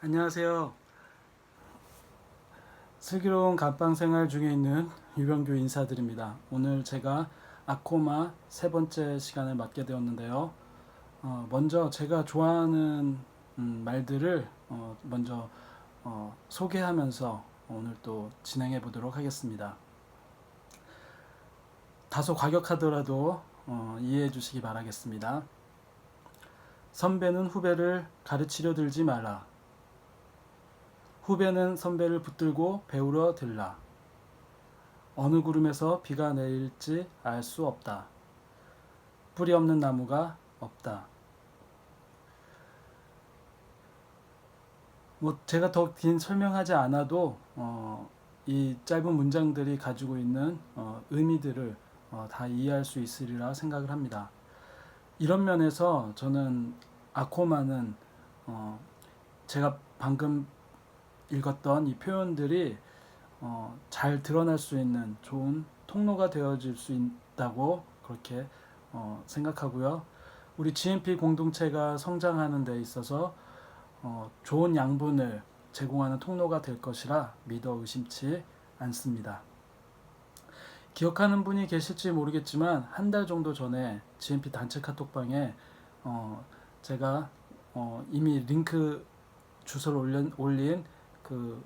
안녕하세요. 슬기로운 감방 생활 중에 있는 유병규 인사드립니다. 오늘 제가 아코마 세 번째 시간을 맡게 되었는데요. 먼저 제가 좋아하는 말들을 먼저 소개하면서 오늘 또 진행해 보도록 하겠습니다. 다소 과격하더라도 이해해 주시기 바라겠습니다. 선배는 후배를 가르치려 들지 마라. 후배는 선배를 붙들고 배우러 들라. 어느 구름에서 비가 내릴지 알 수 없다. 뿌리 없는 나무가 없다. 제가 더 긴 설명하지 않아도 이 짧은 문장들이 가지고 있는 의미들을 다 이해할 수 있으리라 생각을 합니다. 이런 면에서 저는 아코마는 제가 방금 읽었던 이 표현들이 잘 드러날 수 있는 좋은 통로가 되어질 수 있다고 그렇게 생각하고요. 우리 GMP 공동체가 성장하는 데 있어서 좋은 양분을 제공하는 통로가 될 것이라 믿어 의심치 않습니다. 기억하는 분이 계실지 모르겠지만 한 달 정도 전에 GMP 단체 카톡방에 제가 이미 링크 주소를 올린 그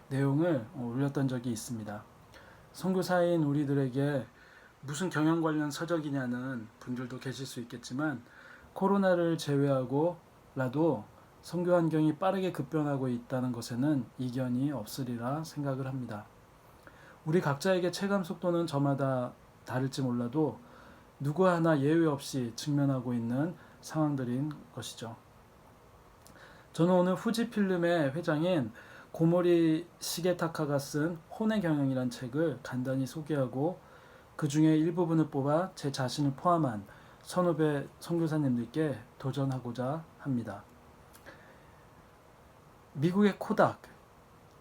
내용을 올렸던 적이 있습니다. 선교사인 우리들에게 무슨 경영 관련 서적이냐는 분들도 계실 수 있겠지만 코로나를 제외하고라도 선교 환경이 빠르게 급변하고 있다는 것에는 이견이 없으리라 생각을 합니다. 우리 각자에게 체감 속도는 저마다 다를지 몰라도 누구 하나 예외 없이 직면하고 있는 상황들인 것이죠. 저는 오늘 후지필름의 회장인 고모리 시게타카가 쓴 혼의 경영이란 책을 간단히 소개하고 그 중에 일부분을 뽑아 제 자신을 포함한 선후배 선교사님들께 도전하고자 합니다. 미국의 코닥,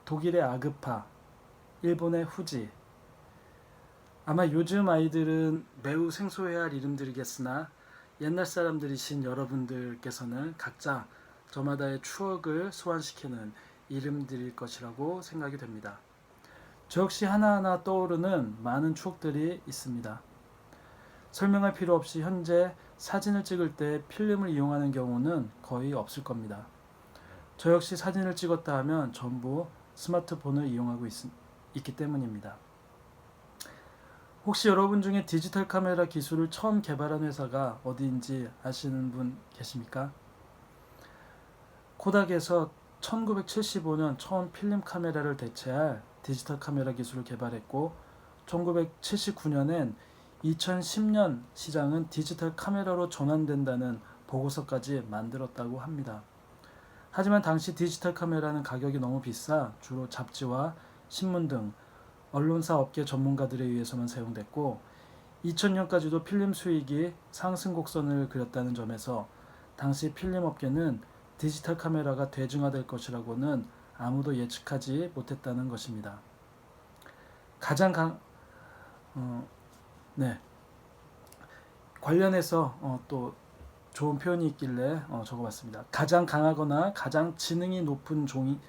독일의 아그파, 일본의 후지. 아마 요즘 아이들은 매우 생소해야 할 이름들이겠으나 옛날 사람들이신 여러분들께서는 각자 저마다의 추억을 소환시키는 이름들일 것이라고 생각이 됩니다. 저 역시 하나하나 떠오르는 많은 추억들이 있습니다. 설명할 필요 없이 현재 사진을 찍을 때 필름을 이용하는 경우는 거의 없을 겁니다. 저 역시 사진을 찍었다 하면 전부 스마트폰을 이용하고 있기 때문입니다. 혹시 여러분 중에 디지털 카메라 기술을 처음 개발한 회사가 어디인지 아시는 분 계십니까? 코닥에서 1975년 처음 필름 카메라를 대체할 디지털 카메라 기술을 개발했고 1979년엔 2010년 시장은 디지털 카메라로 전환된다는 보고서까지 만들었다고 합니다. 하지만 당시 디지털 카메라는 가격이 너무 비싸 주로 잡지와 신문 등 언론사 업계 전문가들에 의해서만 사용됐고 2000년까지도 필름 수익이 상승 곡선을 그렸다는 점에서 당시 필름 업계는 디지털 카메라가 대중화될 것이라고는 아무도 예측하지 못했다는 것입니다. 관련해서 또 좋은 표현이 있길래 적어봤습니다. 가장 강하거나 가장 지능이 높은 종이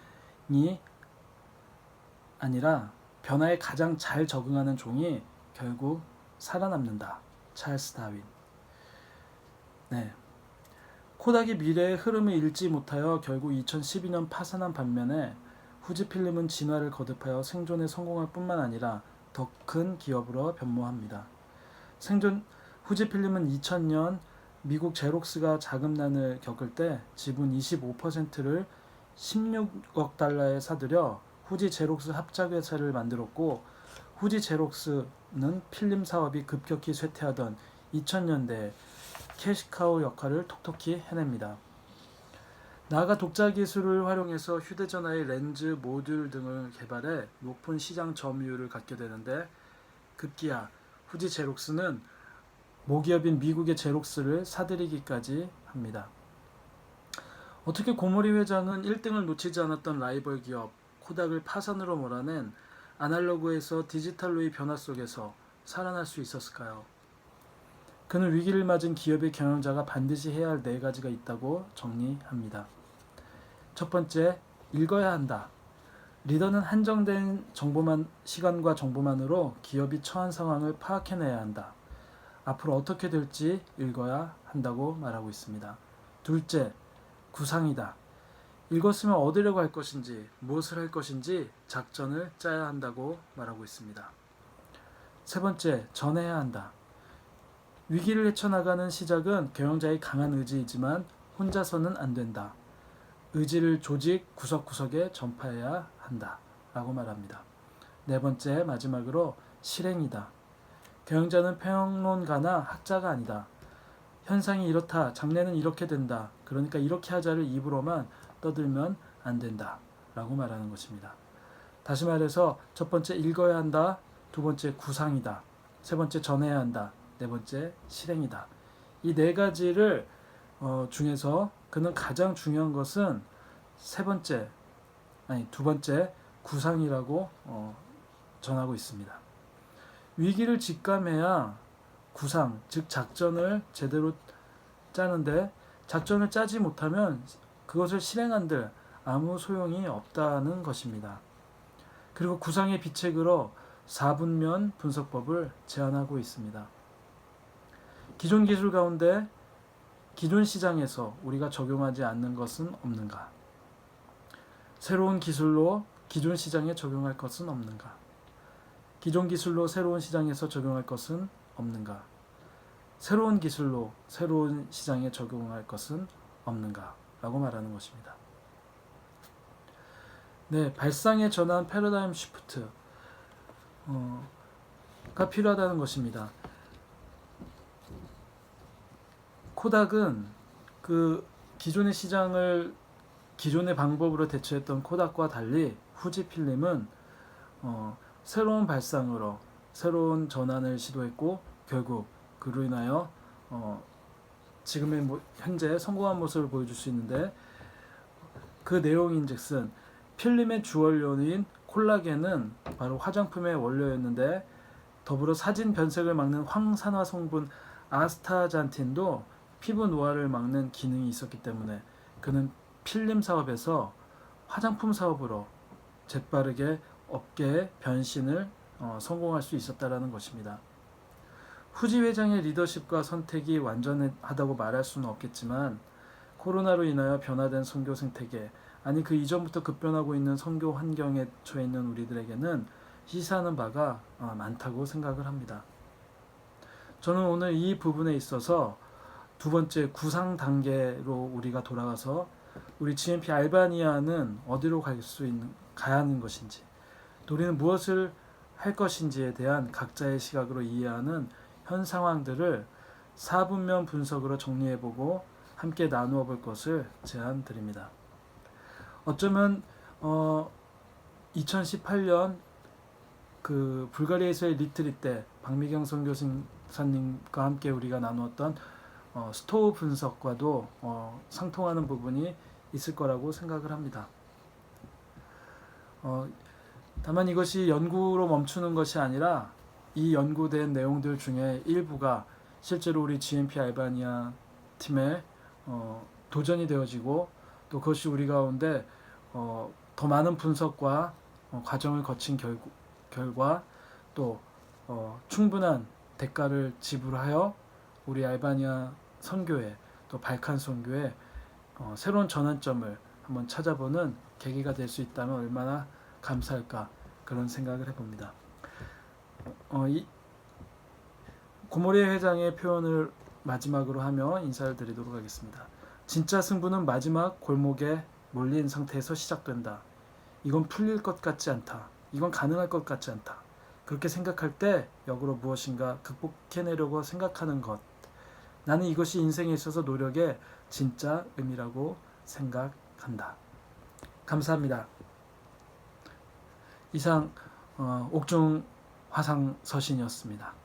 아니라 변화에 가장 잘 적응하는 종이 결국 살아남는다. 찰스 다윈. 네. 코닥이 미래의 흐름을 읽지 못하여 결국 2012년 파산한 반면에 후지필름은 진화를 거듭하여 생존에 성공할 뿐만 아니라 더 큰 기업으로 변모합니다. 후지필름은 2000년 미국 제록스가 자금난을 겪을 때 지분 25%를 16억 달러에 사들여 후지 제록스 합작회사를 만들었고 후지 제록스는 필름 사업이 급격히 쇠퇴하던 2000년대에 캐시카우 역할을 톡톡히 해냅니다. 나아가 독자 기술을 활용해서 휴대전화의 렌즈, 모듈 등을 개발해 높은 시장 점유율을 갖게 되는데 급기야 후지 제록스는 모기업인 미국의 제록스를 사들이기까지 합니다. 어떻게 고모리 회장은 1등을 놓치지 않았던 라이벌 기업 코닥을 파산으로 몰아낸 아날로그에서 디지털로의 변화 속에서 살아날 수 있었을까요? 그는 위기를 맞은 기업의 경영자가 반드시 해야 할 4가지가 있다고 정리합니다. 첫 번째, 읽어야 한다. 리더는 한정된 시간과 정보만으로 기업이 처한 상황을 파악해내야 한다. 앞으로 어떻게 될지 읽어야 한다고 말하고 있습니다. 둘째, 구상이다. 읽었으면 어디로 갈 것인지, 무엇을 할 것인지 작전을 짜야 한다고 말하고 있습니다. 세 번째, 전해야 한다. 위기를 헤쳐나가는 시작은 경영자의 강한 의지이지만 혼자서는 안 된다. 의지를 조직 구석구석에 전파해야 한다. 라고 말합니다. 네 번째, 마지막으로 실행이다. 경영자는 평론가나 학자가 아니다. 현상이 이렇다. 장래는 이렇게 된다. 그러니까 이렇게 하자를 입으로만 떠들면 안 된다. 라고 말하는 것입니다. 다시 말해서 첫 번째, 읽어야 한다. 두 번째, 구상이다. 세 번째, 전해야 한다. 네 번째, 실행이다. 이 네 가지를 중에서 그는 가장 중요한 것은 두 번째, 구상이라고 전하고 있습니다. 위기를 직감해야 구상, 즉 작전을 제대로 짜는데, 작전을 짜지 못하면 그것을 실행한들 아무 소용이 없다는 것입니다. 그리고 구상의 비책으로 4분면 분석법을 제안하고 있습니다. 기존 기술 가운데 기존 시장에서 우리가 적용하지 않는 것은 없는가? 새로운 기술로 기존 시장에 적용할 것은 없는가? 기존 기술로 새로운 시장에서 적용할 것은 없는가? 새로운 기술로 새로운 시장에 적용할 것은 없는가? 라고 말하는 것입니다. 네, 발상의 전환 패러다임 시프트가 필요하다는 것입니다. 코닥은 그 기존의 시장을 기존의 방법으로 대처했던 코닥과 달리 후지필름은 새로운 발상으로 새로운 전환을 시도했고 결국 그로 인하여 지금의 현재 성공한 모습을 보여줄 수 있는데, 그 내용인즉슨 필름의 주원료인 콜라겐은 바로 화장품의 원료였는데, 더불어 사진 변색을 막는 황산화 성분 아스타잔틴도 피부 노화를 막는 기능이 있었기 때문에 그는 필름 사업에서 화장품 사업으로 재빠르게 업계의 변신을 성공할 수 있었다라는 것입니다. 후지 회장의 리더십과 선택이 완전하다고 말할 수는 없겠지만, 코로나로 인하여 변화된 선교 생태계, 아니 그 이전부터 급변하고 있는 선교 환경에 처해 있는 우리들에게는 시사하는 바가 많다고 생각을 합니다. 저는 오늘 이 부분에 있어서 두 번째, 구상 단계로 우리가 돌아가서 우리 GMP 알바니아는 어디로 가야 하는 것인지, 또 우리는 무엇을 할 것인지에 대한 각자의 시각으로 이해하는 현 상황들을 4분면 분석으로 정리해보고 함께 나누어 볼 것을 제안드립니다. 어쩌면 2018년 그 불가리아에서의 리트릿 때 박미경 선교사님과 함께 우리가 나누었던 스토어 분석과도 상통하는 부분이 있을 거라고 생각을 합니다. 다만 이것이 연구로 멈추는 것이 아니라 이 연구된 내용들 중에 일부가 실제로 우리 GMP 알바니아 팀에 도전이 되어지고, 또 그것이 우리 가운데 더 많은 분석과 과정을 거친 결과 또 충분한 대가를 지불하여 우리 알바니아 선교회, 또 발칸 선교회 새로운 전환점을 한번 찾아보는 계기가 될 수 있다면 얼마나 감사할까, 그런 생각을 해봅니다. 고모리 회장의 표현을 마지막으로 하며 인사를 드리도록 하겠습니다. 진짜 승부는 마지막 골목에 몰린 상태에서 시작된다. 이건 풀릴 것 같지 않다. 이건 가능할 것 같지 않다. 그렇게 생각할 때 역으로 무엇인가 극복해내려고 생각하는 것, 나는 이것이 인생에 있어서 노력의 진짜 의미라고 생각한다. 감사합니다. 이상 옥중 화상 서신이었습니다.